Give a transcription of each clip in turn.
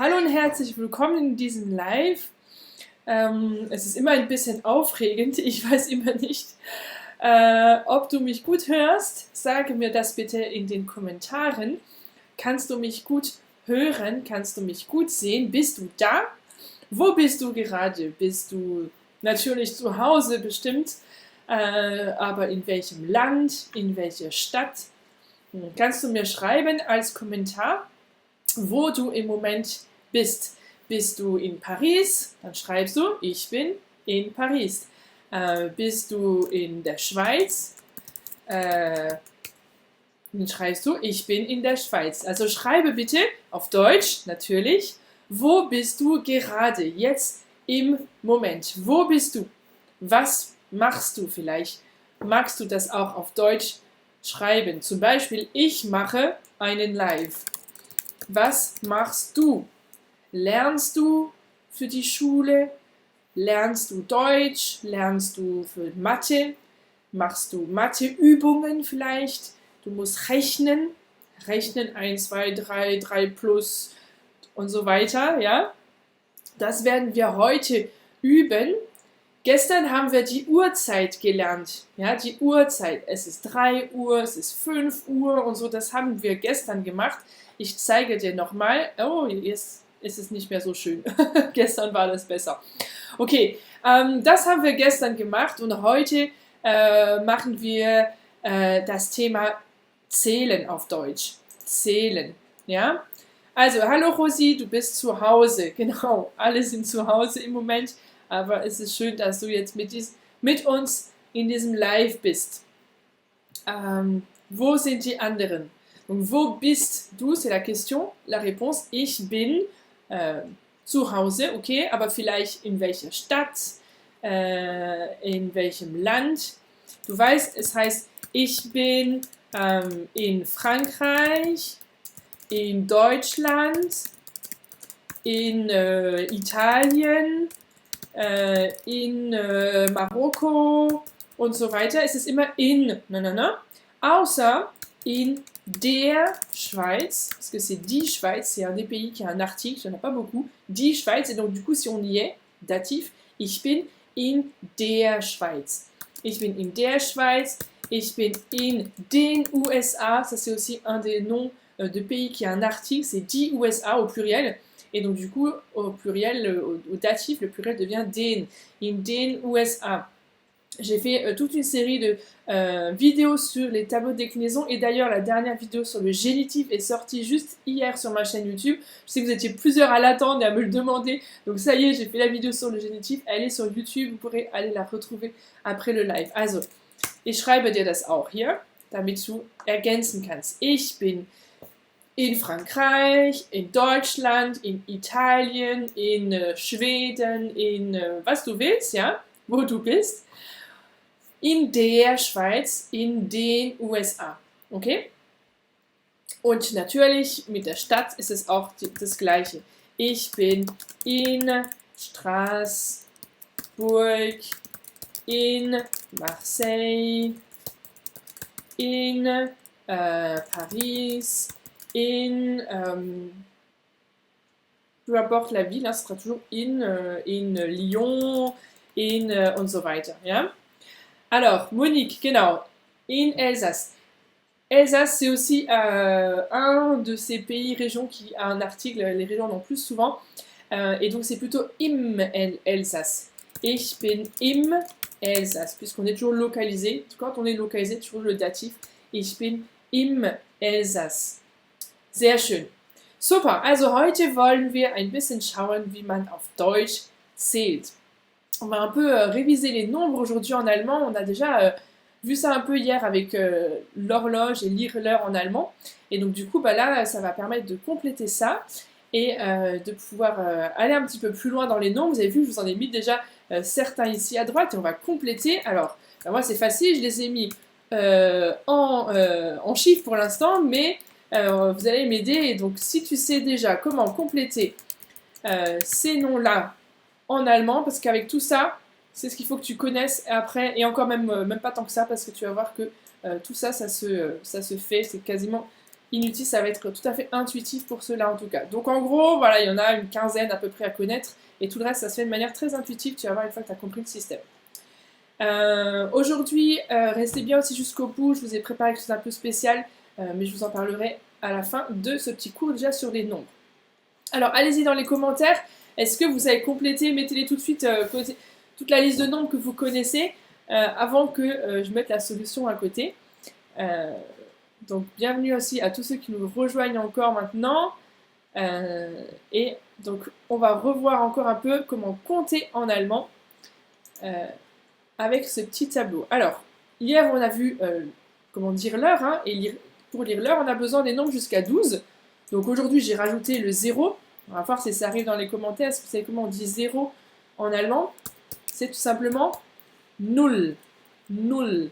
Hallo und herzlich willkommen in diesem Live. Es ist immer ein bisschen aufregend. Ich weiß immer nicht, ob du mich gut hörst. Sage mir das bitte in den Kommentaren. Kannst du mich gut hören? Kannst du mich gut sehen? Bist du da? Wo bist du gerade? Bist du natürlich zu Hause bestimmt, aber in welchem Land? In welcher Stadt? Kannst du mir schreiben als Kommentar, wo du im Moment bist. Bist du in Paris? Dann schreibst du, ich bin in Paris. Bist du in der Schweiz? Dann schreibst du, ich bin in der Schweiz. Also schreibe bitte auf Deutsch natürlich, wo bist du gerade jetzt im Moment? Wo bist du? Was machst du vielleicht? Magst du das auch auf Deutsch schreiben? Zum Beispiel, ich mache einen Live. Was machst du? Lernst du für die Schule? Lernst du Deutsch? Lernst du für Mathe? Machst du Matheübungen vielleicht? Du musst rechnen. Rechnen 1, 2, 3, 3 plus und so weiter, ja? Das werden wir heute üben. Gestern haben wir die Uhrzeit gelernt. Ja, die Uhrzeit. Es ist 3 Uhr, es ist 5 Uhr und so. Das haben wir gestern gemacht. Ich zeige dir nochmal. Oh, jetzt ist es nicht mehr so schön. Gestern war das besser. Okay, das haben wir gestern gemacht und heute machen wir das Thema Zählen auf Deutsch. Zählen, ja? Also, hallo Rosi, du bist zu Hause. Genau, alle sind zu Hause im Moment. Aber es ist schön, dass du jetzt mit uns in diesem Live bist. Wo sind die anderen? Donc, wo bist du? C'est la question. La réponse, ich bin zu Hause, okay, aber vielleicht in welcher Stadt, in welchem Land. Du weißt, es heißt, ich bin in Frankreich, in Deutschland, in Italien, in Marokko und so weiter. Es ist immer in, außer in der Schweiz, parce que c'est die Schweiz, c'est un des pays qui a un article, il n'y en a pas beaucoup, die Schweiz, et donc du coup si on y est, datif, ich bin in der Schweiz. Ich bin in der Schweiz, ich bin in den USA, ça c'est aussi un des noms de pays qui a un article, c'est die USA au pluriel. Et donc, du coup, au pluriel, au datif, le pluriel devient den. In den USA. J'ai fait toute une série de vidéos sur les tableaux de déclinaison. Et d'ailleurs, la dernière vidéo sur le génitif est sortie juste hier sur ma chaîne YouTube. Je sais que vous étiez plusieurs à l'attendre et à me le demander. Donc, ça y est, j'ai fait la vidéo sur le génitif. Elle est sur YouTube. Vous pourrez aller la retrouver après le live. Also, ich schreibe dir das auch hier, damit du ergänzen kannst. Ich bin in Frankreich, in Deutschland, in Italien, in Schweden, in was du willst, ja, wo du bist, in der Schweiz, in den USA, okay? Und natürlich mit der Stadt ist es auch das Gleiche. Ich bin in Straßburg, in Marseille, in Paris, in, peu importe la ville, hein, ce sera toujours in Lyon, in und so weiter. Ja? Alors, Monique, genau, in Elsace. Elsace, c'est aussi un de ces pays, régions qui a un article, les régions en ont plus souvent, et donc c'est plutôt im Elsace. Ich bin im Elsace, puisqu'on est toujours localisé. Quand on est localisé, toujours le datif. Ich bin im Elsace. Sehr schön. Super, also heute wollen wir ein bisschen schauen, wie man auf Deutsch zählt. On va un peu réviser les nombres aujourd'hui en allemand. On a déjà vu ça un peu hier avec l'horloge et lire l'heure en allemand. Et donc du coup, bah là, ça va permettre de compléter ça et de pouvoir aller un petit peu plus loin dans les nombres. Vous avez vu, je vous en ai mis déjà certains ici à droite et on va compléter. Alors, bah moi c'est facile, je les ai mis en chiffres pour l'instant, mais vous allez m'aider. Et donc, si tu sais déjà comment compléter ces noms-là en allemand, parce qu'avec tout ça, c'est ce qu'il faut que tu connaisses après, et encore même pas tant que ça, parce que tu vas voir que tout ça, ça se fait, c'est quasiment inutile, ça va être tout à fait intuitif pour ceux-là en tout cas. Donc en gros, voilà, il y en a une quinzaine à peu près à connaître, et tout le reste, ça se fait de manière très intuitive, tu vas voir une fois que tu as compris le système. Aujourd'hui, restez bien aussi jusqu'au bout, je vous ai préparé quelque chose d'un peu spécial, mais je vous en parlerai à la fin de ce petit cours déjà sur les nombres. Alors allez-y dans les commentaires, est-ce que vous avez complété, mettez-les tout de suite, toute la liste de nombres que vous connaissez, avant que je mette la solution à côté. Donc bienvenue aussi à tous ceux qui nous rejoignent encore maintenant. Et donc on va revoir encore un peu comment compter en allemand avec ce petit tableau. Alors, hier on a vu comment dire l'heure, hein, et pour lire l'heure on a besoin des nombres jusqu'à 12. Donc aujourd'hui j'ai rajouté le 0. On va voir si ça arrive dans les commentaires. Est-ce que vous savez comment on dit 0 en allemand? C'est tout simplement null. Null.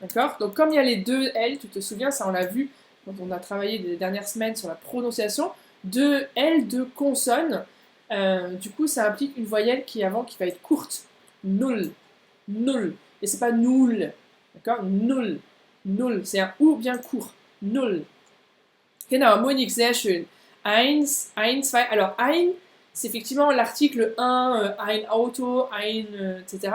D'accord? Donc comme il y a les deux L, tu te souviens, ça on l'a vu quand on a travaillé les dernières semaines sur la prononciation, deux L, deux consonnes, du coup ça implique une voyelle qui est avant qui va être courte. Null. Null. Et c'est pas null. D'accord? Null. Null. C'est un OU bien court. Null. Genau, Monique, sehr schön. Eins, ein, zwei. Alors, ein, c'est effectivement l'article 1, ein Auto, ein, etc.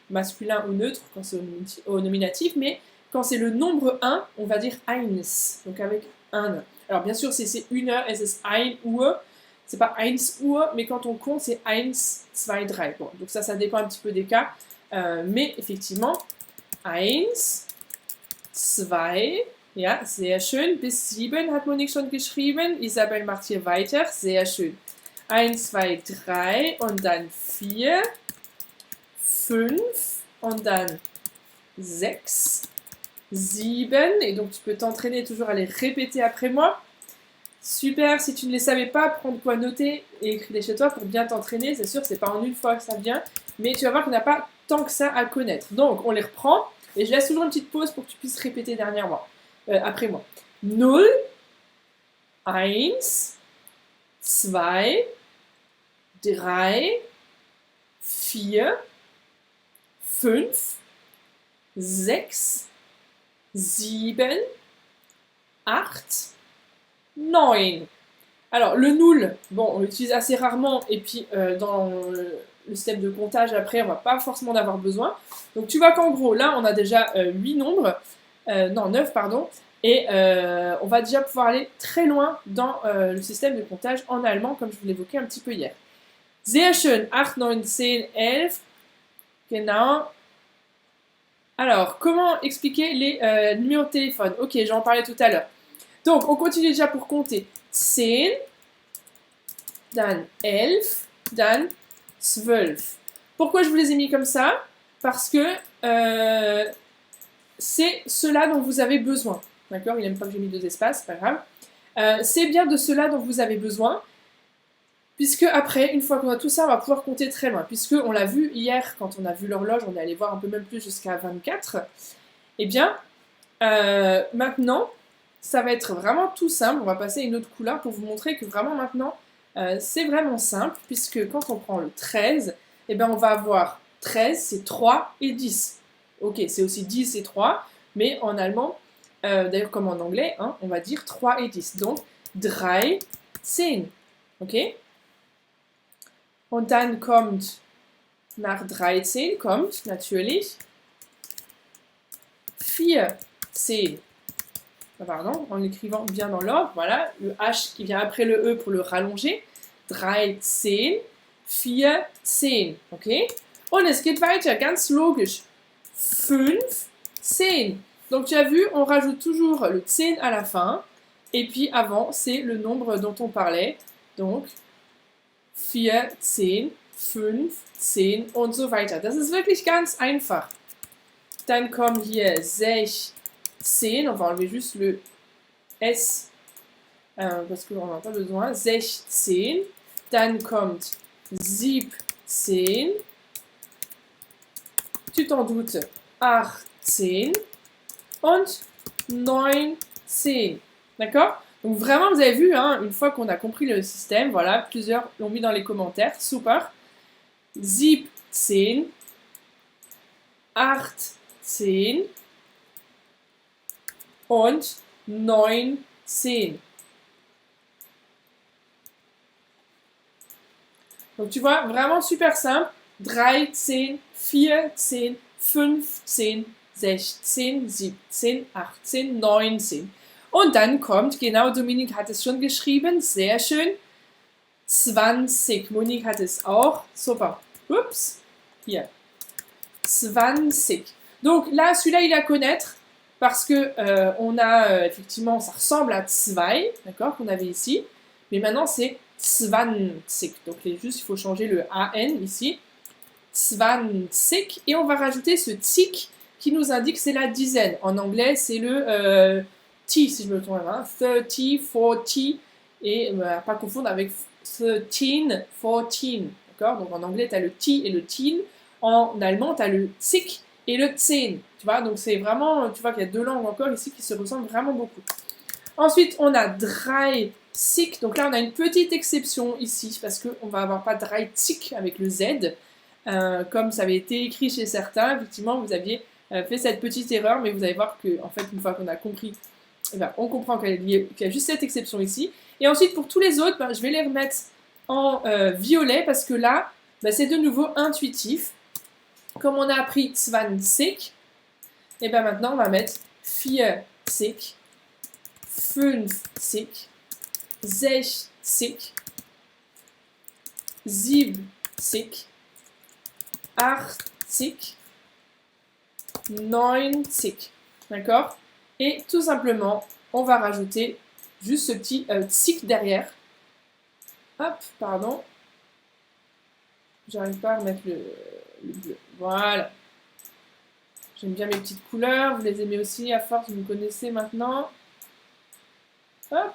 Masculin ou neutre quand c'est au nominatif, mais quand c'est le nombre 1, on va dire eins, donc avec un. Alors, bien sûr, si c'est une heure, es ist 1 Uhr, c'est pas 1 Uhr, mais quand on compte, c'est 1, 2, 3. Bon, donc ça dépend un petit peu des cas, mais effectivement, 1, 2, ja, sehr schön. Bis 7 hat Monique schon geschrieben. Isabel macht hier weiter. Sehr schön. 1, 2, 3 und dann 4, 5 und dann 6, 7. Et donc tu peux t'entraîner toujours à les répéter après moi. Super, si tu ne les savais pas, prends de quoi noter et écris-les chez toi pour bien t'entraîner. C'est sûr, c'est pas en une fois que ça vient, mais tu vas voir qu'on n'a pas tant que ça à connaître. Donc on les reprend et je laisse toujours une petite pause pour que tu puisses répéter après moi. 0, 1, 2, 3, 4, 5, 6, 7, 8, 9. Alors, le null, bon, on l'utilise assez rarement, et puis dans le système de comptage, après, on va pas forcément en avoir besoin. Donc, tu vois qu'en gros, là, on a déjà 8 nombres, 9, pardon, et on va déjà pouvoir aller très loin dans le système de comptage en allemand, comme je vous l'évoquais un petit peu hier. Sehr schön, 8, 9, 10, 11, genau. Alors, comment expliquer les numéros de téléphone? Ok, j'en parlais tout à l'heure. Donc, on continue déjà pour compter. 10, dann 11, dann 12. Pourquoi je vous les ai mis comme ça? Parce que c'est cela dont vous avez besoin. D'accord? Il n'aime pas que j'ai mis 2 espaces, c'est pas grave. C'est bien de cela dont vous avez besoin, puisque après, une fois qu'on a tout ça, on va pouvoir compter très loin. Puisque on l'a vu hier, quand on a vu l'horloge, on est allé voir un peu même plus jusqu'à 24. Eh bien, maintenant, ça va être vraiment tout simple. On va passer à une autre couleur pour vous montrer que vraiment maintenant, c'est vraiment simple, puisque quand on prend le 13, eh bien, on va avoir 13, c'est 3 et 10. Ok, c'est aussi 10 et 3, mais en allemand, d'ailleurs comme en anglais, hein, on va dire 3 et 10. Donc, 3, 10. Ok? Und dann kommt, nach 13 kommt natürlich 4, 10. Pardon, en l'écrivant bien dans l'ordre, voilà, le H qui vient après le E pour le rallonger. 13, 4, 10, ok? Und es geht weiter, ganz logisch. 5, 10. Donc tu as vu, on rajoute toujours le 10 à la fin, et puis avant, c'est le nombre dont on parlait. Donc, 4, 10, 5, 10 und so weiter. Das ist wirklich ganz einfach. Dann kommen hier 16, on va enlever juste le S parce qu'on n'en a pas besoin. 16, dann kommt 17, tu t'en doutes, 18 und 19. D'accord? Donc vraiment, vous avez vu, hein, une fois qu'on a compris le système, voilà, plusieurs l'ont mis dans les commentaires, super. 17, 18 und 19. 10. Donc tu vois, vraiment super simple. 13, 14, 15, 16, 17, 18, 19. Und dann kommt, genau, Dominik hat es schon geschrieben, sehr schön, 20. Monique hat es auch, super. Oups, hier. 20. Donc là, celui-là, il est à connaître parce que on a effectivement, ça ressemble à 2, d'accord, qu'on avait ici. Mais maintenant, c'est 20. Donc juste, il faut changer le AN ici. 20. Et on va rajouter ce tic qui nous indique que c'est la dizaine. En anglais, c'est le T, si je me trompe, hein. 30, 40, et pas confondre avec 13, 14. D'accord? Donc en anglais, tu as le T et le teen. En allemand, tu as le tic et le 10. Tu vois? Donc c'est vraiment, tu vois qu'il y a 2 langues encore ici qui se ressemblent vraiment beaucoup. Ensuite, on a 30. Donc là, on a une petite exception ici parce qu'on va avoir pas 30 avec le Z. Comme ça avait été écrit chez certains, effectivement, vous aviez fait cette petite erreur, mais vous allez voir que, en fait, une fois qu'on a compris, eh ben, on comprend qu'il y a juste cette exception ici. Et ensuite, pour tous les autres, ben, je vais les remettre en violet parce que là, ben, c'est de nouveau intuitif. Comme on a appris 20, et ben maintenant, on va mettre 40, 50, 60, 70, 80, 90. D'accord? Et tout simplement, on va rajouter juste ce petit tic derrière. Hop, pardon. J'arrive pas à remettre le bleu. Voilà. J'aime bien mes petites couleurs. Vous les aimez aussi à force, vous me connaissez maintenant. Hop.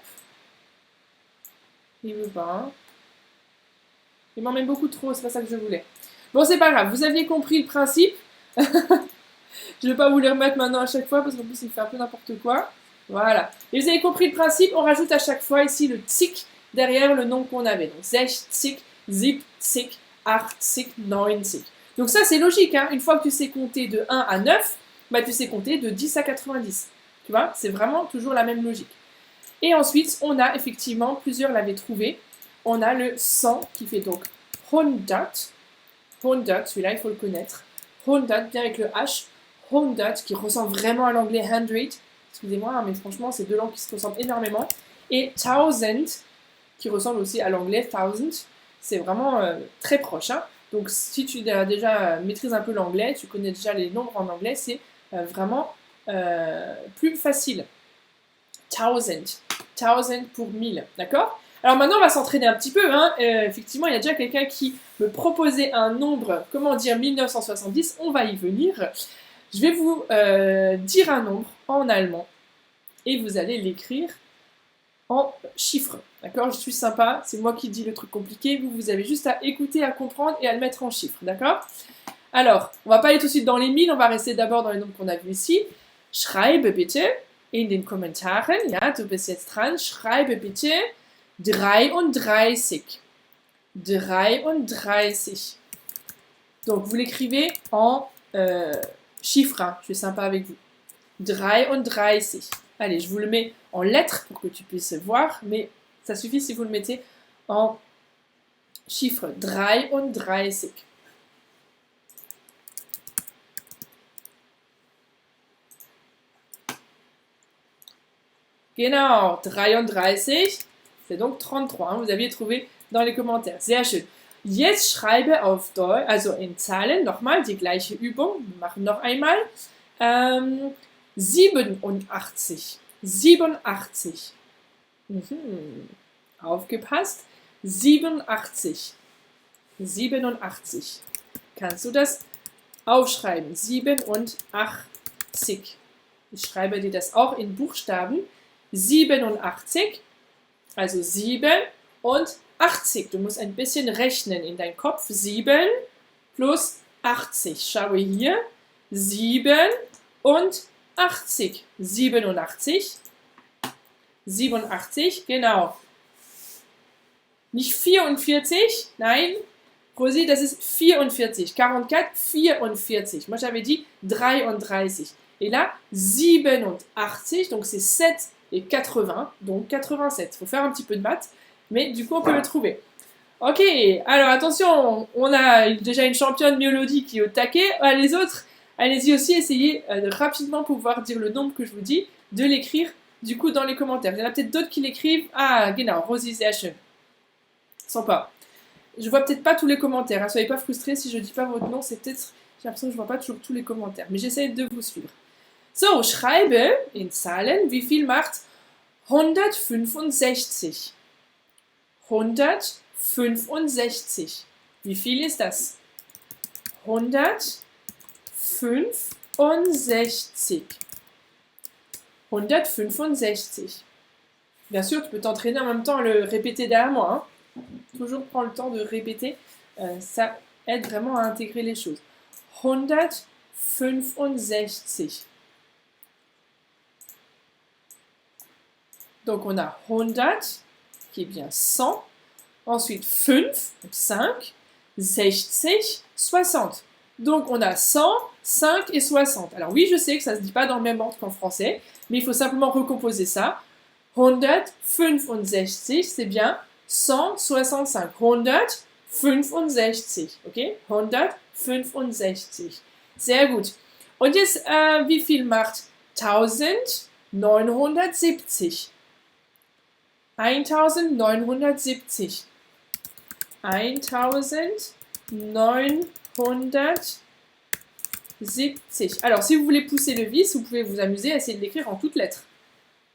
Il veut pas, hein. Il m'en met beaucoup trop, c'est pas ça que je voulais. Bon, c'est pas grave, vous aviez compris le principe. Je vais pas vous les remettre maintenant à chaque fois parce qu'en plus il fait un peu n'importe quoi. Voilà. Et vous avez compris le principe, on rajoute à chaque fois ici le tic derrière le nom qu'on avait. Donc 60, 70, 80, 90. Donc ça c'est logique, hein. Une fois que tu sais compter de 1 à 9, bah tu sais compter de 10 à 90. Tu vois, c'est vraiment toujours la même logique. Et ensuite, on a effectivement, plusieurs l'avaient trouvé, on a le 100 qui fait donc 100, 100, celui-là il faut le connaître, 100 bien avec le H, 100 qui ressemble vraiment à l'anglais 100, excusez-moi, hein, mais franchement c'est 2 langues qui se ressemblent énormément, et 1000 qui ressemble aussi à l'anglais 1000, c'est vraiment très proche, hein. Donc si tu déjà maîtrises un peu l'anglais, tu connais déjà les nombres en anglais, c'est vraiment plus facile. 1000 pour 1000, d'accord? Alors maintenant, on va s'entraîner un petit peu, hein. Effectivement, il y a déjà quelqu'un qui me proposait un nombre, comment dire, 1970, on va y venir. Je vais vous dire un nombre en allemand et vous allez l'écrire en chiffres, d'accord? Je suis sympa, c'est moi qui dis le truc compliqué, vous avez juste à écouter, à comprendre et à le mettre en chiffres, d'accord? Alors, on va pas aller tout de suite dans les 1000, on va rester d'abord dans les nombres qu'on a vus ici. Schreibe bitte in den Kommentaren, ja, du bist jetzt dran, schreibe bitte 33. 33. Donc, vous l'écrivez en chiffres, hein. Je suis sympa avec vous. 33. Allez, je vous le mets en lettres pour que tu puisses voir, mais ça suffit si vous le mettez en chiffres. 33. Genau, 33, c'est donc 33, hein, vous aviez trouvé dans les commentaires. Sehr schön. Jetzt schreibe auf Deutsch, also in Zahlen, nochmal die gleiche Übung. Wir machen noch einmal. 87. 87. Aufgepasst. 87. 87. Kannst du das aufschreiben? 87. Ich schreibe dir das auch in Buchstaben. 87, also 7 und 80. Du musst ein bisschen rechnen in deinem Kopf. 7 plus 80. Schaue hier. 7 und 80. 87. 87, genau. Nicht 44, nein. Rosi, das ist 44. 44, 44. Moi, j'avais dit 33. Et là, 87, donc c'est 7 et 80, donc 87. Il faut faire un petit peu de maths, mais du coup on peut le trouver. Ok, alors attention, on a déjà une championne Mélodie qui est au taquet. Les autres, allez-y aussi, essayez rapidement pour pouvoir dire le nombre que je vous dis, de l'écrire du coup dans les commentaires. Il y en a peut-être d'autres qui l'écrivent. Ah, genau, Rosie Session. Sympa. Je vois peut-être pas tous les commentaires, hein. Soyez pas frustrés si je dis pas votre nom, c'est peut-être... J'ai l'impression que je vois pas toujours tous les commentaires, mais j'essaie de vous suivre. So, schreibe in Zahlen, wie viel macht 165? 165. Wie viel ist das? 165. 165. Bien sûr, tu peux t'entraîner en même temps à le répéter derrière moi. Hein. Toujours prendre le temps de répéter. Ça aide vraiment à intégrer les choses. 165. Donc on a 100, qui est bien 100. Ensuite 5, 5, 60, 60. Donc on a 100, 5 et 60. Alors oui, je sais que ça ne se dit pas dans le même ordre qu'en français, mais il faut simplement recomposer ça. 165, c'est bien 165. 165, ok? 165. Sehr gut. Und jetzt, wie viel macht 1970? 1970. 1970. Alors, si vous voulez pousser le vis, vous pouvez vous amuser à essayer de l'écrire en toutes lettres.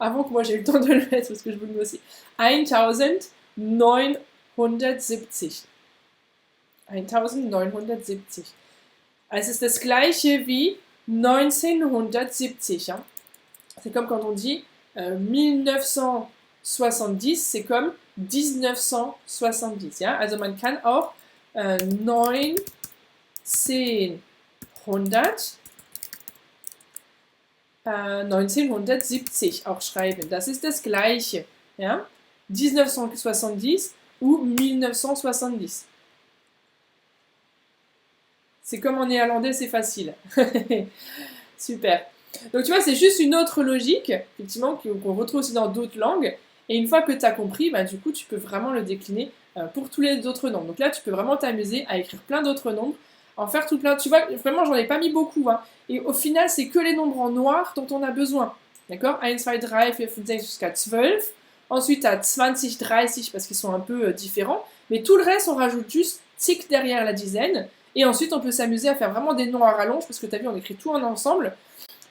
Avant que moi j'ai eu le temps de le mettre, parce que je vous le mets aussi. 1970. 1970. Es ist das gleiche wie 1970. Hein. C'est comme quand on dit 1970, c'est comme 1970. Ja? Also man kann auch 1970 auch schreiben. Das ist das gleiche. Ja? 1970 ou 1970. C'est comme en néerlandais, c'est facile. Super. Donc tu vois, c'est juste une autre logique, effectivement, qu'on retrouve aussi dans d'autres langues. Et une fois que tu as compris, bah, du coup, tu peux vraiment le décliner pour tous les autres nombres. Donc là, tu peux vraiment t'amuser à écrire plein d'autres nombres, en faire tout plein. Tu vois, vraiment, j'en ai pas mis beaucoup. Hein. Et au final, c'est que les nombres en noir dont on a besoin. D'accord? 1, 2, 3, 4, 5, 6 jusqu'à 12. Ensuite, tu as 20, 30 parce qu'ils sont un peu différents. Mais tout le reste, on rajoute juste tic derrière la dizaine. Et ensuite, on peut s'amuser à faire vraiment des noms à rallonge, parce que tu as vu, on écrit tout en ensemble.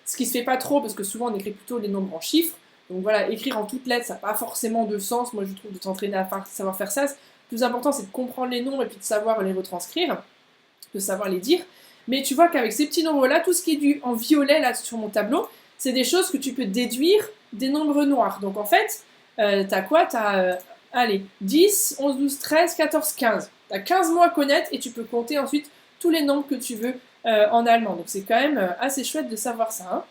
Ce qui se fait pas trop, parce que souvent, on écrit plutôt les nombres en chiffres. Donc voilà, écrire en toutes lettres, ça n'a pas forcément de sens. Moi, je trouve de t'entraîner à savoir faire ça. Le plus important, c'est de comprendre les nombres et puis de savoir les retranscrire, de savoir les dire. Mais tu vois qu'avec ces petits nombres-là, tout ce qui est en violet là sur mon tableau, c'est des choses que tu peux déduire des nombres noirs. Donc en fait, t'as quoi? Allez, 10, 11, 12, 13, 14, 15. T'as 15 mots à connaître et tu peux compter ensuite tous les nombres que tu veux en allemand. Donc c'est quand même assez chouette de savoir ça. Hein.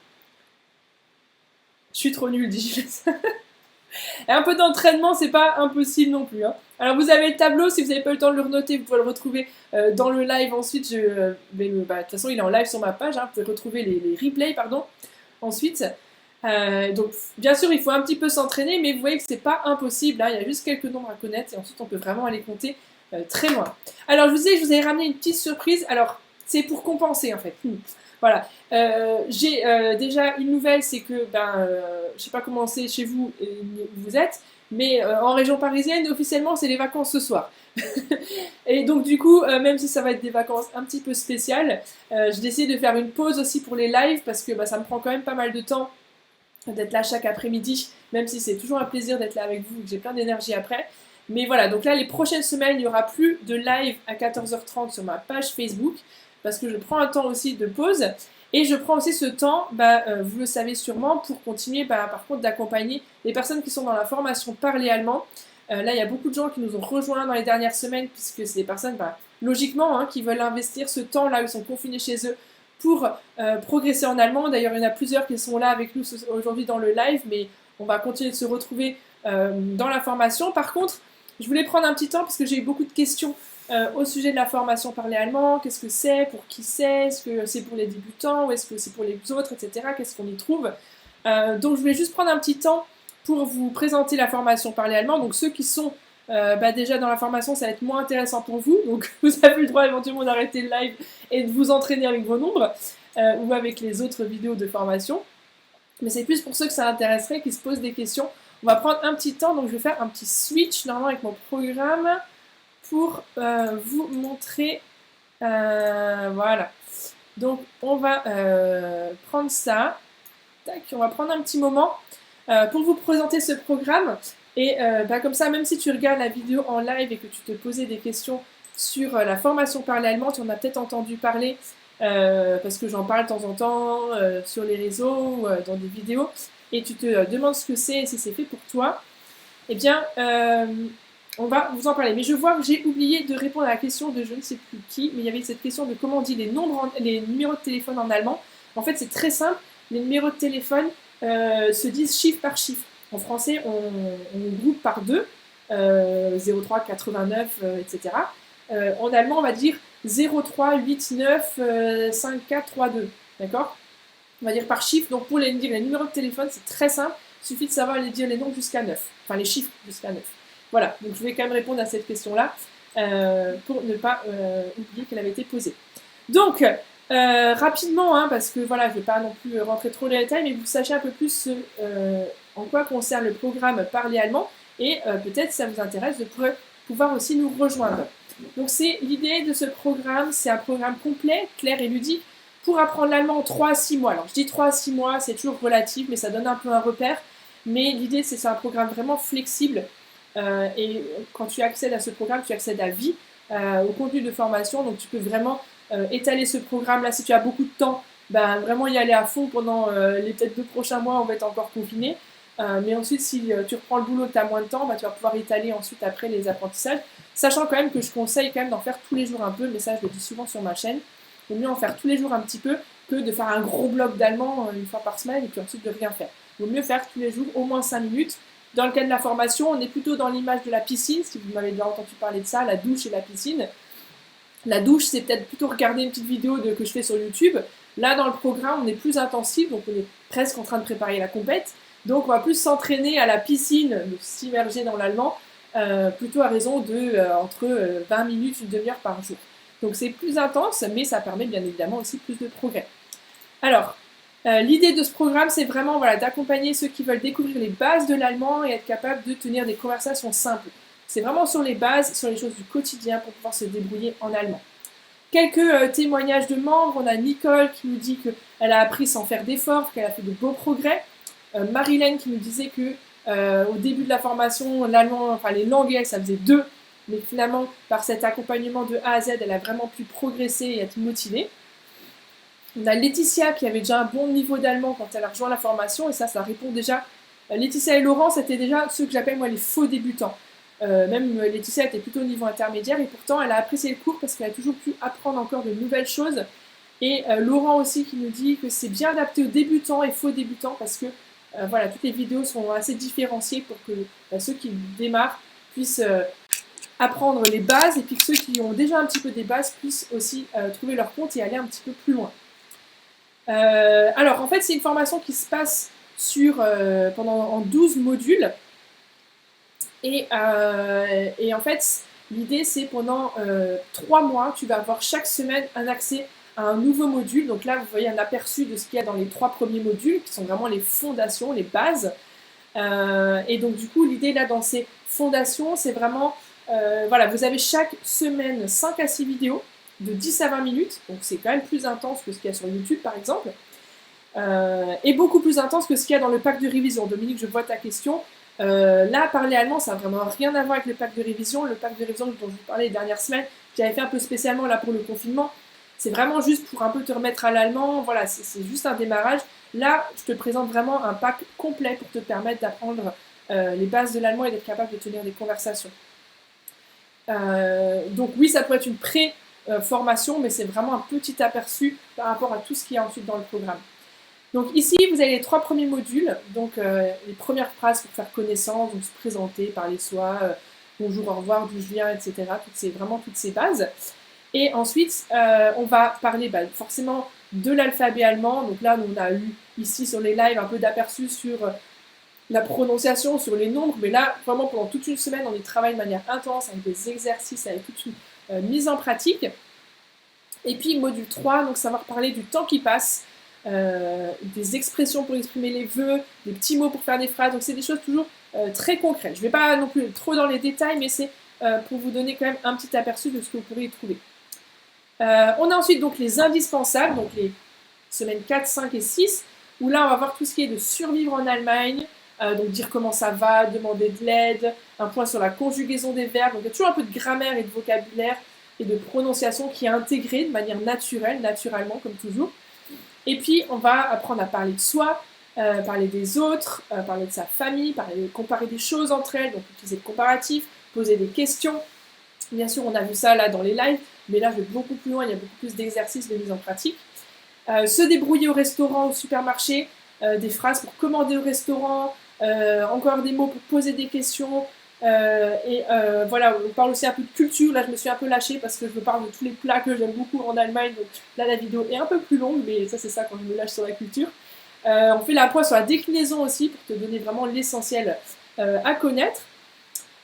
Je suis trop nulle, dis-je. Et un peu d'entraînement, c'est pas impossible non plus. Hein. Alors vous avez le tableau, si vous n'avez pas eu le temps de le renoter, vous pouvez le retrouver dans le live ensuite. De toute façon, il est en live sur ma page. Hein. Vous pouvez retrouver les replays, pardon. Ensuite, donc bien sûr, il faut un petit peu s'entraîner, mais vous voyez que c'est pas impossible. Hein. Il y a juste quelques nombres à connaître et ensuite on peut vraiment aller compter très loin. Alors je vous ai ramené une petite surprise. Alors c'est pour compenser en fait. Voilà. J'ai déjà une nouvelle, c'est que, je sais pas comment c'est chez vous où vous êtes, mais en région parisienne, officiellement, c'est les vacances ce soir. Et donc, du coup, même si ça va être des vacances un petit peu spéciales, j'ai décidé de faire une pause aussi pour les lives, parce que ça me prend quand même pas mal de temps d'être là chaque après-midi, même si c'est toujours un plaisir d'être là avec vous, que j'ai plein d'énergie après. Mais voilà, donc là, les prochaines semaines, il n'y aura plus de live à 14h30 sur ma page Facebook, parce que je prends un temps aussi de pause, et je prends aussi ce temps, vous le savez sûrement, pour continuer par contre d'accompagner les personnes qui sont dans la formation Parler Allemand. Là, il y a beaucoup de gens qui nous ont rejoints dans les dernières semaines, puisque c'est des personnes, logiquement, qui veulent investir ce temps là où ils sont confinés chez eux pour progresser en allemand. D'ailleurs, il y en a plusieurs qui sont là avec nous aujourd'hui dans le live, mais on va continuer de se retrouver dans la formation. Par contre, je voulais prendre un petit temps, parce que j'ai eu beaucoup de questions au sujet de la formation Parler Allemand. Qu'est-ce que c'est? Pour qui c'est? Est-ce que c'est pour les débutants ou est-ce que c'est pour les autres, etc. Qu'est-ce qu'on y trouve? Donc je voulais juste prendre un petit temps pour vous présenter la formation Parler Allemand. Donc ceux qui sont déjà dans la formation, ça va être moins intéressant pour vous. Donc vous avez le droit éventuellement d'arrêter le live et de vous entraîner avec vos nombres ou avec les autres vidéos de formation. Mais c'est plus pour ceux que ça intéresserait, qui se posent des questions. On va prendre un petit temps, donc je vais faire un petit switch normalement avec mon programme pour vous montrer. Voilà. Donc on va prendre ça. Tac, on va prendre un petit moment pour vous présenter ce programme. Et comme ça, même si tu regardes la vidéo en live et que tu te posais des questions sur la formation Parler Allemand, tu en as peut-être entendu parler parce que j'en parle de temps en temps sur les réseaux ou dans des vidéos, et tu te demandes ce que c'est et si c'est fait pour toi, eh bien, on va vous en parler. Mais je vois que j'ai oublié de répondre à la question de je ne sais plus qui, mais il y avait cette question de comment on dit les numéros de téléphone en allemand. En fait, c'est très simple. Les numéros de téléphone se disent chiffre par chiffre. En français, on groupe par deux, 03, 89, etc. En allemand, on va dire 03, 8, 9, 5, 4, 3, 2. D'accord? On va dire par chiffre. Donc pour dire les numéros de téléphone, c'est très simple. Il suffit de savoir les dire les nombres jusqu'à 9. Enfin, les chiffres jusqu'à 9. Voilà. Donc je vais quand même répondre à cette question-là pour ne pas oublier qu'elle avait été posée. Donc, rapidement, parce que voilà, je ne vais pas non plus rentrer trop dans les détails, mais vous sachez un peu plus en quoi concerne le programme Parler Allemand, et peut-être ça vous intéresse de pouvoir aussi nous rejoindre. Donc c'est l'idée de ce programme, c'est un programme complet, clair et ludique, pour apprendre l'allemand en 3 à 6 mois. Alors je dis 3 à 6 mois, c'est toujours relatif, mais ça donne un peu un repère. Mais l'idée, c'est un programme vraiment flexible. Et quand tu accèdes à ce programme, tu accèdes à vie, au contenu de formation. Donc tu peux vraiment étaler ce programme-là. Si tu as beaucoup de temps, vraiment y aller à fond pendant les peut-être 2 prochains mois, on va être encore confiné. Mais ensuite, si tu reprends le boulot, tu as moins de temps, tu vas pouvoir étaler ensuite après les apprentissages. Sachant quand même que je conseille quand même d'en faire tous les jours un peu, mais ça je le dis souvent sur ma chaîne. Il vaut mieux en faire tous les jours un petit peu que de faire un gros bloc d'allemand une fois par semaine et puis ensuite de rien faire. Il vaut mieux faire tous les jours au moins 5 minutes. Dans le cas de la formation, on est plutôt dans l'image de la piscine, si vous m'avez déjà entendu parler de ça, la douche et la piscine. La douche, c'est peut-être plutôt regarder une petite vidéo que je fais sur YouTube. Là, dans le programme, on est plus intensif, donc on est presque en train de préparer la compète. Donc on va plus s'entraîner à la piscine, de s'immerger dans l'allemand, plutôt à raison de entre 20 minutes, une demi-heure par jour. Donc c'est plus intense, mais ça permet bien évidemment aussi plus de progrès. Alors, l'idée de ce programme, c'est vraiment d'accompagner ceux qui veulent découvrir les bases de l'allemand et être capable de tenir des conversations simples. C'est vraiment sur les bases, sur les choses du quotidien pour pouvoir se débrouiller en allemand. Quelques témoignages de membres. On a Nicole qui nous dit qu'elle a appris sans faire d'efforts, qu'elle a fait de beaux progrès. Marilène qui nous disait que au début de la formation, l'allemand, les langues, ça faisait 2, mais finalement, par cet accompagnement de A à Z, elle a vraiment pu progresser et être motivée. On a Laetitia qui avait déjà un bon niveau d'allemand quand elle a rejoint la formation, et ça répond déjà. Laetitia et Laurent, c'était déjà ceux que j'appelle moi les faux débutants. Même Laetitia était plutôt au niveau intermédiaire, et pourtant elle a apprécié le cours parce qu'elle a toujours pu apprendre encore de nouvelles choses. Et Laurent aussi qui nous dit que c'est bien adapté aux débutants et faux débutants parce que toutes les vidéos sont assez différenciées pour que ceux qui démarrent puissent apprendre les bases, et puis que ceux qui ont déjà un petit peu des bases puissent aussi trouver leur compte et aller un petit peu plus loin. Alors en fait c'est une formation qui se passe en 12 modules, et en fait l'idée c'est pendant 3 mois tu vas avoir chaque semaine un accès à un nouveau module. Donc là vous voyez un aperçu de ce qu'il y a dans les 3 premiers modules qui sont vraiment les fondations, les bases. Et donc du coup l'idée là dans ces fondations c'est vraiment vous avez chaque semaine 5 à 6 vidéos de 10 à 20 minutes, donc c'est quand même plus intense que ce qu'il y a sur YouTube par exemple, et beaucoup plus intense que ce qu'il y a dans le pack de révision. Dominique, je vois ta question. Là, parler allemand, ça n'a vraiment rien à voir avec le pack de révision. Le pack de révision dont je vous parlais les dernières semaines, j'avais fait un peu spécialement là pour le confinement. C'est vraiment juste pour un peu te remettre à l'allemand. Voilà, c'est juste un démarrage. Là, je te présente vraiment un pack complet pour te permettre d'apprendre les bases de l'allemand et d'être capable de tenir des conversations. Donc oui, ça pourrait être une pré-formation, mais c'est vraiment un petit aperçu par rapport à tout ce qu'il y a ensuite dans le programme. Donc ici, vous avez les 3 premiers modules, donc les premières phrases pour faire connaissance, donc se présenter, parler soi, bonjour, au revoir, d'où je viens, etc. Vraiment toutes ces bases. Et ensuite, on va parler forcément de l'alphabet allemand. Donc là, on a eu ici sur les lives un peu d'aperçu sur la prononciation, sur les nombres, mais là, vraiment, pendant toute une semaine, on y travaille de manière intense, avec des exercices, avec toute une mise en pratique. Et puis, module 3, donc savoir parler du temps qui passe, des expressions pour exprimer les vœux, des petits mots pour faire des phrases, donc c'est des choses toujours très concrètes. Je ne vais pas non plus trop dans les détails, mais c'est pour vous donner quand même un petit aperçu de ce que vous pourrez y trouver. On a ensuite donc les indispensables, donc les semaines 4, 5 et 6, où là on va voir tout ce qui est de survivre en Allemagne, donc dire comment ça va, demander de l'aide, un point sur la conjugaison des verbes, donc il y a toujours un peu de grammaire et de vocabulaire et de prononciation qui est intégré de manière naturelle, naturellement comme toujours. Et puis on va apprendre à parler de soi, parler des autres, parler de sa famille, comparer des choses entre elles, donc utiliser le comparatif, poser des questions. Bien sûr, on a vu ça là dans les lives, mais là je vais beaucoup plus loin, il y a beaucoup plus d'exercices de mise en pratique. Se débrouiller au restaurant, au supermarché, des phrases pour commander au restaurant, encore des mots pour poser des questions. Voilà, on parle aussi un peu de culture. Là, je me suis un peu lâchée parce que je parle de tous les plats que j'aime beaucoup en Allemagne. Donc là, la vidéo est un peu plus longue, mais ça, c'est ça quand je me lâche sur la culture. On fait la point sur la déclinaison aussi pour te donner vraiment l'essentiel à connaître.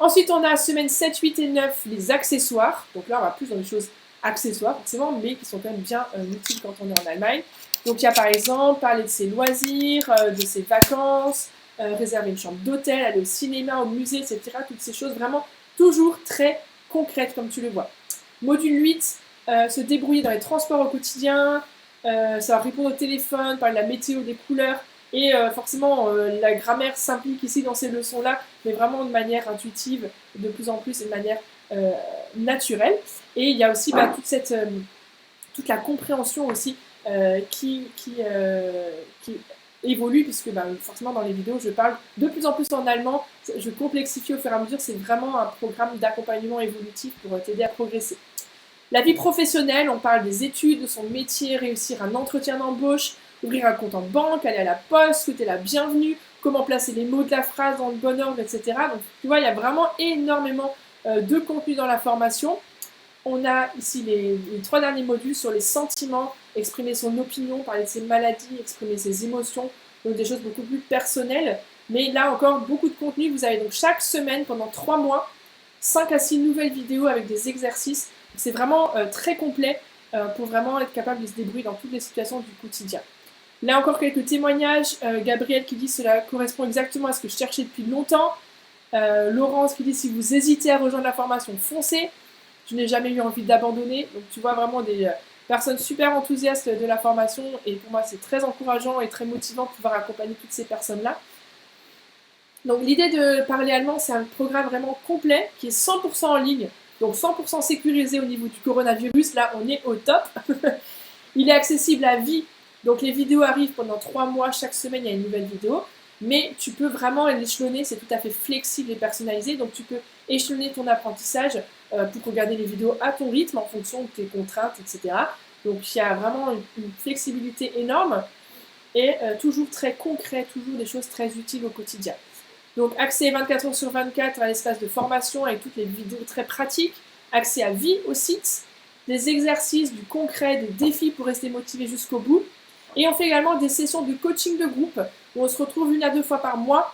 Ensuite, on a semaine 7, 8 et 9, les accessoires. Donc là, on va plus dans les choses accessoires, forcément, mais qui sont quand même bien utiles quand on est en Allemagne. Donc il y a par exemple parler de ses loisirs, de ses vacances, réserver une chambre d'hôtel, aller au cinéma, au musée, etc. Toutes ces choses vraiment toujours très concrètes comme tu le vois. Module 8, se débrouiller dans les transports au quotidien, savoir répondre au téléphone, parler de la météo, des couleurs. Et forcément, la grammaire s'implique ici dans ces leçons-là, mais vraiment de manière intuitive, de plus en plus et de manière naturelle. Et il y a aussi toute la compréhension aussi qui évolue, puisque forcément dans les vidéos, je parle de plus en plus en allemand, je complexifie au fur et à mesure, c'est vraiment un programme d'accompagnement évolutif pour t'aider à progresser. La vie professionnelle, on parle des études, de son métier, réussir un entretien d'embauche, ouvrir un compte en banque, aller à la poste, souhaiter la bienvenue, comment placer les mots de la phrase dans le bon ordre, etc. Donc tu vois, il y a vraiment énormément de contenu dans la formation. On a ici les 3 derniers modules sur les sentiments, exprimer son opinion, parler de ses maladies, exprimer ses émotions, donc des choses beaucoup plus personnelles. Mais là encore, beaucoup de contenu. Vous avez donc chaque semaine, pendant 3 mois, 5 à 6 nouvelles vidéos avec des exercices. C'est vraiment très complet pour vraiment être capable de se débrouiller dans toutes les situations du quotidien. Là encore quelques témoignages. Gabriel qui dit cela correspond exactement à ce que je cherchais depuis longtemps. Laurence qui dit si vous hésitez à rejoindre la formation, foncez. Je n'ai jamais eu envie d'abandonner. Donc tu vois vraiment des personnes super enthousiastes de la formation et pour moi c'est très encourageant et très motivant de pouvoir accompagner toutes ces personnes-là. Donc l'idée de parler allemand, c'est un programme vraiment complet qui est 100% en ligne, donc 100% sécurisé au niveau du coronavirus. Là, on est au top. Il est accessible à vie. Donc les vidéos arrivent pendant 3 mois. Chaque semaine, il y a une nouvelle vidéo. Mais tu peux vraiment l'échelonner. C'est tout à fait flexible et personnalisé. Donc tu peux échelonner ton apprentissage pour regarder les vidéos à ton rythme en fonction de tes contraintes, etc. Donc il y a vraiment une flexibilité énorme et toujours très concret, toujours des choses très utiles au quotidien. Donc accès 24 heures sur 24 à l'espace de formation avec toutes les vidéos très pratiques, accès à vie au site, des exercices, du concret, des défis pour rester motivé jusqu'au bout. Et on fait également des sessions de coaching de groupe où on se retrouve 1 à 2 fois par mois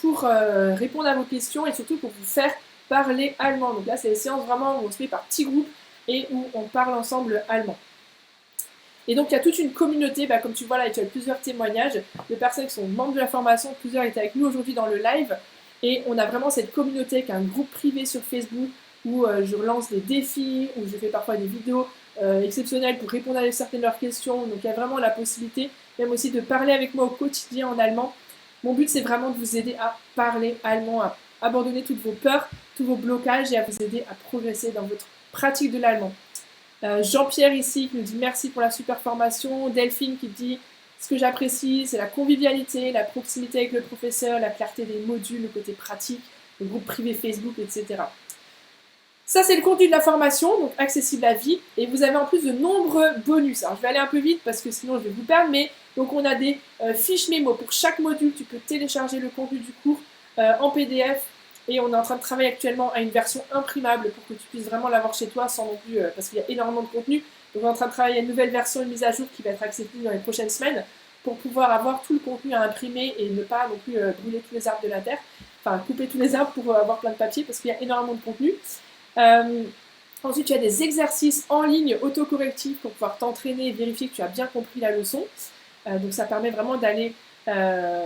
pour répondre à vos questions et surtout pour vous faire parler allemand. Donc là, c'est des séances vraiment où on se met par petits groupes et où on parle ensemble allemand. Et donc il y a toute une communauté, comme tu vois là, tu as plusieurs témoignages de personnes qui sont membres de la formation, plusieurs étaient avec nous aujourd'hui dans le live, et on a vraiment cette communauté avec un groupe privé sur Facebook où je lance des défis, où je fais parfois des vidéos exceptionnelles pour répondre à certaines de leurs questions, donc il y a vraiment la possibilité, même aussi de parler avec moi au quotidien en allemand. Mon but c'est vraiment de vous aider à parler allemand, à abandonner toutes vos peurs, tous vos blocages et à vous aider à progresser dans votre pratique de l'allemand. Jean-Pierre ici qui nous dit merci pour la super formation. Delphine qui dit ce que j'apprécie, c'est la convivialité, la proximité avec le professeur, la clarté des modules, le côté pratique, le groupe privé Facebook, etc. Ça, c'est le contenu de la formation, donc accessible à vie. Et vous avez en plus de nombreux bonus. Alors, je vais aller un peu vite parce que sinon, je vais vous perdre. Mais donc, on a des fiches mémo pour chaque module. Tu peux télécharger le contenu du cours en PDF. Et on est en train de travailler actuellement à une version imprimable pour que tu puisses vraiment l'avoir chez toi sans non plus, parce qu'il y a énormément de contenu. Donc on est en train de travailler à une nouvelle version, une mise à jour qui va être accessible dans les prochaines semaines pour pouvoir avoir tout le contenu à imprimer et ne pas non plus brûler tous les arbres de la terre, enfin couper tous les arbres pour avoir plein de papier parce qu'il y a énormément de contenu. Ensuite, tu as des exercices en ligne autocorrectifs pour pouvoir t'entraîner et vérifier que tu as bien compris la leçon. Donc ça permet vraiment d'aller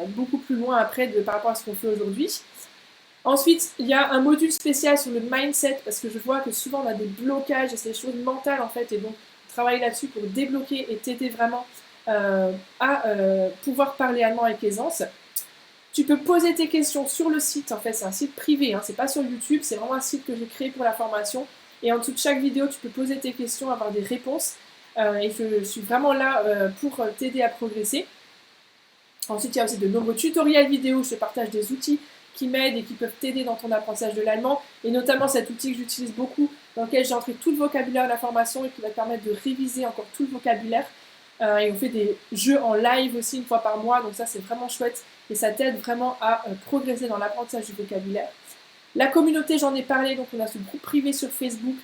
beaucoup plus loin après par rapport à ce qu'on fait aujourd'hui. Ensuite, il y a un module spécial sur le mindset parce que je vois que souvent on a des blocages et c'est des choses mentales en fait et donc travailler là-dessus pour débloquer et t'aider vraiment à pouvoir parler allemand avec aisance. Tu peux poser tes questions sur le site, en fait c'est un site privé, hein, c'est pas sur YouTube, c'est vraiment un site que j'ai créé pour la formation et en dessous de chaque vidéo tu peux poser tes questions, avoir des réponses et je suis vraiment là pour t'aider à progresser. Ensuite il y a aussi de nombreux tutoriels vidéo où je te partage des outils qui m'aident et qui peuvent t'aider dans ton apprentissage de l'allemand, et notamment cet outil que j'utilise beaucoup, dans lequel j'ai entré tout le vocabulaire de la formation et qui va te permettre de réviser encore tout le vocabulaire. Et on fait des jeux en live aussi une fois par mois, donc ça c'est vraiment chouette et ça t'aide vraiment à progresser dans l'apprentissage du vocabulaire. La communauté, j'en ai parlé, donc on a ce groupe privé sur Facebook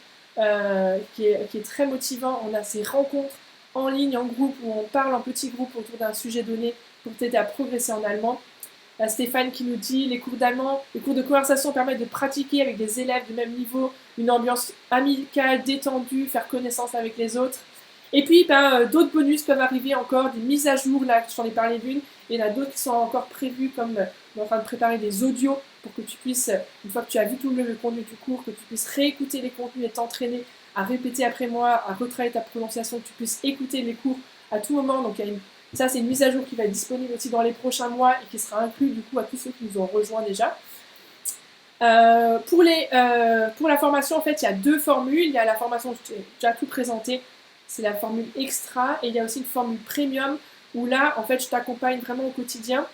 qui est très motivant. On a ces rencontres en ligne, en groupe, où on parle en petits groupes autour d'un sujet donné pour t'aider à progresser en allemand. Stéphane qui nous dit les cours d'allemand, les cours de conversation permettent de pratiquer avec des élèves du même niveau, une ambiance amicale, détendue, faire connaissance avec les autres. Et puis d'autres bonus peuvent arriver encore, des mises à jour, là j'en ai parlé d'une, et il y en a d'autres qui sont encore prévues, comme on est en train de préparer des audios pour que tu puisses, une fois que tu as vu tout le contenu du cours, que tu puisses réécouter les contenus et t'entraîner à répéter après moi, à retravailler ta prononciation, que tu puisses écouter les cours à tout moment. Donc ça c'est une mise à jour qui va être disponible aussi dans les prochains mois et qui sera inclus du coup à tous ceux qui nous ont rejoints déjà. Pour la formation, en fait, il y a deux formules. Il y a la formation, je t'ai déjà tout présenté, c'est la formule extra, et il y a aussi une formule premium où là, en fait, je t'accompagne vraiment au quotidien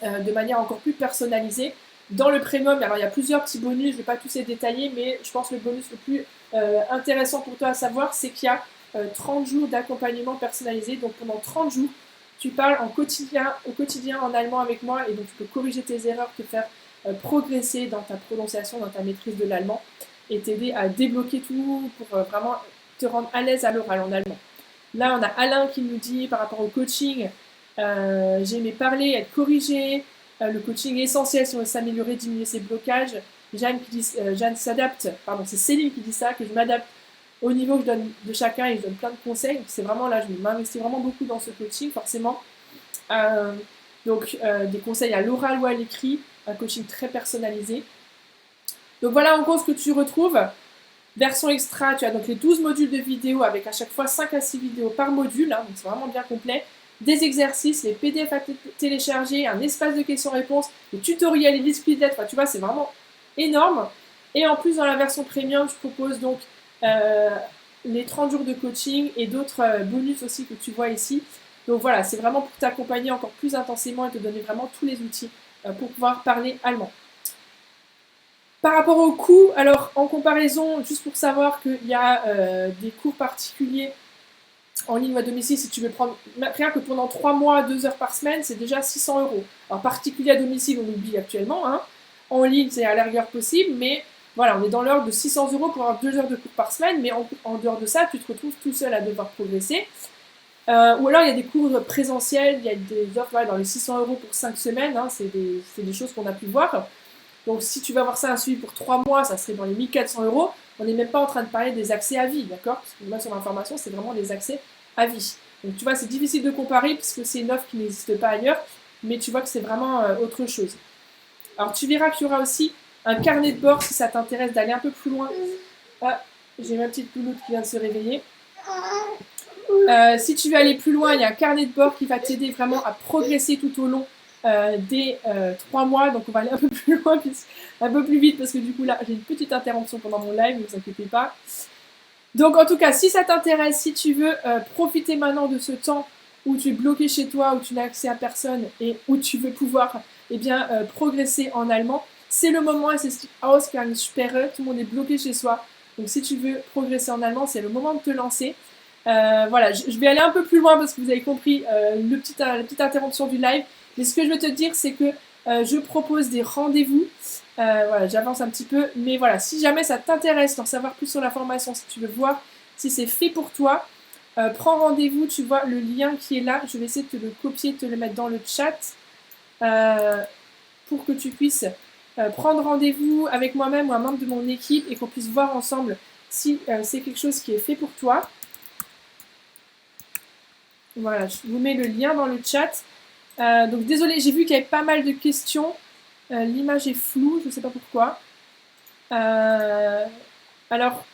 de manière encore plus personnalisée. Dans le premium, alors il y a plusieurs petits bonus, je ne vais pas tous les détailler, mais je pense que le bonus le plus intéressant pour toi à savoir, c'est qu'il y a 30 jours d'accompagnement personnalisé. Donc pendant 30 jours, tu parles au quotidien en allemand avec moi, et donc tu peux corriger tes erreurs, te faire progresser dans ta prononciation, dans ta maîtrise de l'allemand, et t'aider à débloquer tout pour vraiment te rendre à l'aise à l'oral en allemand. Là, on a Alain qui nous dit par rapport au coaching, j'ai aimé parler, être corrigé, le coaching est essentiel si on veut s'améliorer, diminuer ses blocages. Jeanne s'adapte, pardon, c'est Céline qui dit ça, que je m'adapte au niveau que je donne de chacun et je donne plein de conseils. C'est vraiment là, je m'investis vraiment beaucoup dans ce coaching, forcément. Donc, des conseils à l'oral ou à l'écrit, un coaching très personnalisé. Donc voilà en gros ce que tu retrouves. Version extra, tu as donc les 12 modules de vidéo avec à chaque fois 5 à 6 vidéos par module, hein, donc c'est vraiment bien complet. Des exercices, les PDF à télécharger, un espace de questions-réponses, des tutoriels, les listes lettres, enfin, tu vois, c'est vraiment énorme. Et en plus, dans la version premium, je propose donc les 30 jours de coaching et d'autres bonus aussi que tu vois ici. Donc voilà, c'est vraiment pour t'accompagner encore plus intensément et te donner vraiment tous les outils pour pouvoir parler allemand. Par rapport au coût, alors en comparaison, juste pour savoir qu'il y a des cours particuliers en ligne ou à domicile, si tu veux prendre, rien que pendant 3 mois, 2 heures par semaine, c'est déjà 600 €. Alors particulier à domicile, on oublie actuellement, hein. En ligne, c'est à la rigueur possible, mais voilà, on est dans l'ordre de 600 € pour avoir 2 heures de cours par semaine, mais en dehors de ça, tu te retrouves tout seul à devoir progresser. Ou alors il y a des cours présentiels, il y a des offres dans les 600 € pour 5 semaines, hein, c'est des choses qu'on a pu voir. Donc si tu vas avoir ça un suivi pour 3 mois, ça serait dans les 1400 €. On n'est même pas en train de parler des accès à vie, d'accord? Parce que moi sur l'information, c'est vraiment des accès à vie. Donc tu vois, c'est difficile de comparer puisque c'est une offre qui n'existe pas ailleurs, mais tu vois que c'est vraiment autre chose. Alors tu verras qu'il y aura aussi un carnet de bord si ça t'intéresse d'aller un peu plus loin. Ah, j'ai ma petite pouloute qui vient de se réveiller. Si tu veux aller plus loin, il y a un carnet de bord qui va t'aider vraiment à progresser tout au long des 3 mois. Donc on va aller un peu plus loin, un peu plus vite parce que du coup là j'ai une petite interruption pendant mon live, ne vous inquiétez pas. Donc en tout cas, si ça t'intéresse, si tu veux profiter maintenant de ce temps où tu es bloqué chez toi, où tu n'as accès à personne et où tu veux pouvoir progresser en allemand, c'est le moment, et c'est ce qui Ausgangssperre, tout le monde est bloqué chez soi. Donc si tu veux progresser en allemand, c'est le moment de te lancer. Voilà, je vais aller un peu plus loin parce que vous avez compris la petite interruption du live. Mais ce que je veux te dire, c'est que je propose des rendez-vous. Voilà, j'avance un petit peu. Mais voilà, si jamais ça t'intéresse d'en savoir plus sur la formation, si tu veux voir si c'est fait pour toi, Prends rendez-vous, tu vois le lien qui est là. Je vais essayer de te le copier, de te le mettre dans le chat pour que tu puisses prendre rendez-vous avec moi-même ou un membre de mon équipe et qu'on puisse voir ensemble si c'est quelque chose qui est fait pour toi. Voilà, je vous mets le lien dans le chat. Donc désolé, j'ai vu qu'il y avait pas mal de questions. L'image est floue, je ne sais pas pourquoi. Alors,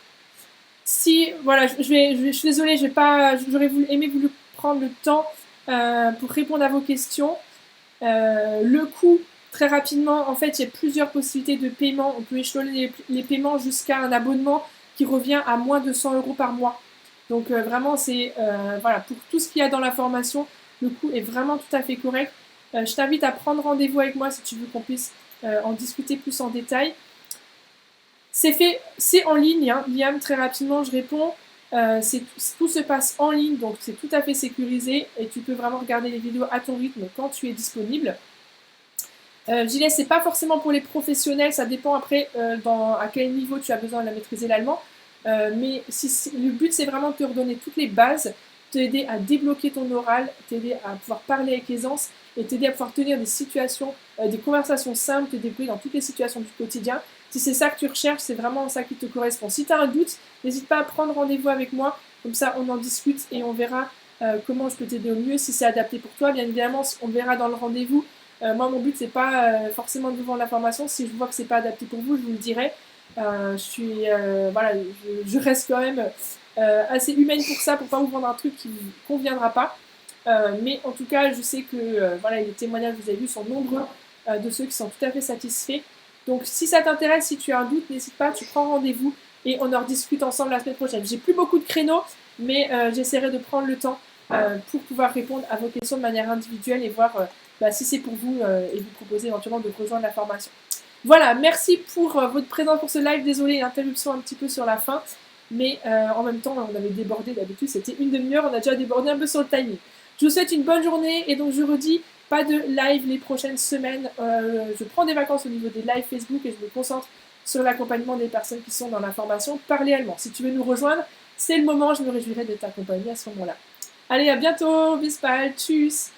si, voilà, je suis désolée, j'aurais aimé vous prendre le temps pour répondre à vos questions. Le coût, très rapidement, en fait, il y a plusieurs possibilités de paiement. On peut échelonner les paiements jusqu'à un abonnement qui revient à moins de 100 € par mois. Donc vraiment, c'est voilà, pour tout ce qu'il y a dans la formation, le coût est vraiment tout à fait correct. Je t'invite à prendre rendez-vous avec moi si tu veux qu'on puisse en discuter plus en détail. C'est en ligne, hein, Liam, très rapidement, je réponds. Tout se passe en ligne, donc c'est tout à fait sécurisé et tu peux vraiment regarder les vidéos à ton rythme quand tu es disponible. Gilles, c'est pas forcément pour les professionnels, ça dépend après à quel niveau tu as besoin de maîtriser l'allemand. Mais le but, c'est vraiment de te redonner toutes les bases, t'aider à débloquer ton oral, t'aider à pouvoir parler avec aisance et t'aider à pouvoir tenir des situations, des conversations simples, te débrouiller dans toutes les situations du quotidien. Si c'est ça que tu recherches, c'est vraiment ça qui te correspond. Si tu as un doute, n'hésite pas à prendre rendez-vous avec moi, comme ça on en discute et on verra comment je peux t'aider au mieux, si c'est adapté pour toi. Bien évidemment, on verra dans le rendez-vous. Moi, mon but, c'est pas forcément de vous vendre la formation. Si je vois que c'est pas adapté pour vous, je vous le dirai. Voilà, je reste quand même assez humaine pour ça, pour pas vous vendre un truc qui vous conviendra pas. Mais en tout cas, je sais que voilà, les témoignages que vous avez vus sont nombreux de ceux qui sont tout à fait satisfaits. Donc, si ça t'intéresse, si tu as un doute, n'hésite pas, tu prends rendez-vous et on en rediscute ensemble la semaine prochaine. J'ai plus beaucoup de créneaux, mais j'essaierai de prendre le temps pour pouvoir répondre à vos questions de manière individuelle et voir si c'est pour vous et vous proposer éventuellement de rejoindre la formation. Voilà, merci pour votre présence pour ce live. Désolé, interruption un petit peu sur la fin, mais en même temps, on avait débordé. D'habitude, c'était une demi-heure, on a déjà débordé un peu sur le timing. Je vous souhaite une bonne journée et donc je redis, pas de live les prochaines semaines. Je prends des vacances au niveau des lives Facebook et je me concentre sur l'accompagnement des personnes qui sont dans la formation Parler allemand. Si tu veux nous rejoindre, c'est le moment, je me réjouirai de t'accompagner à ce moment-là. Allez, à bientôt, bis bald, tschüss.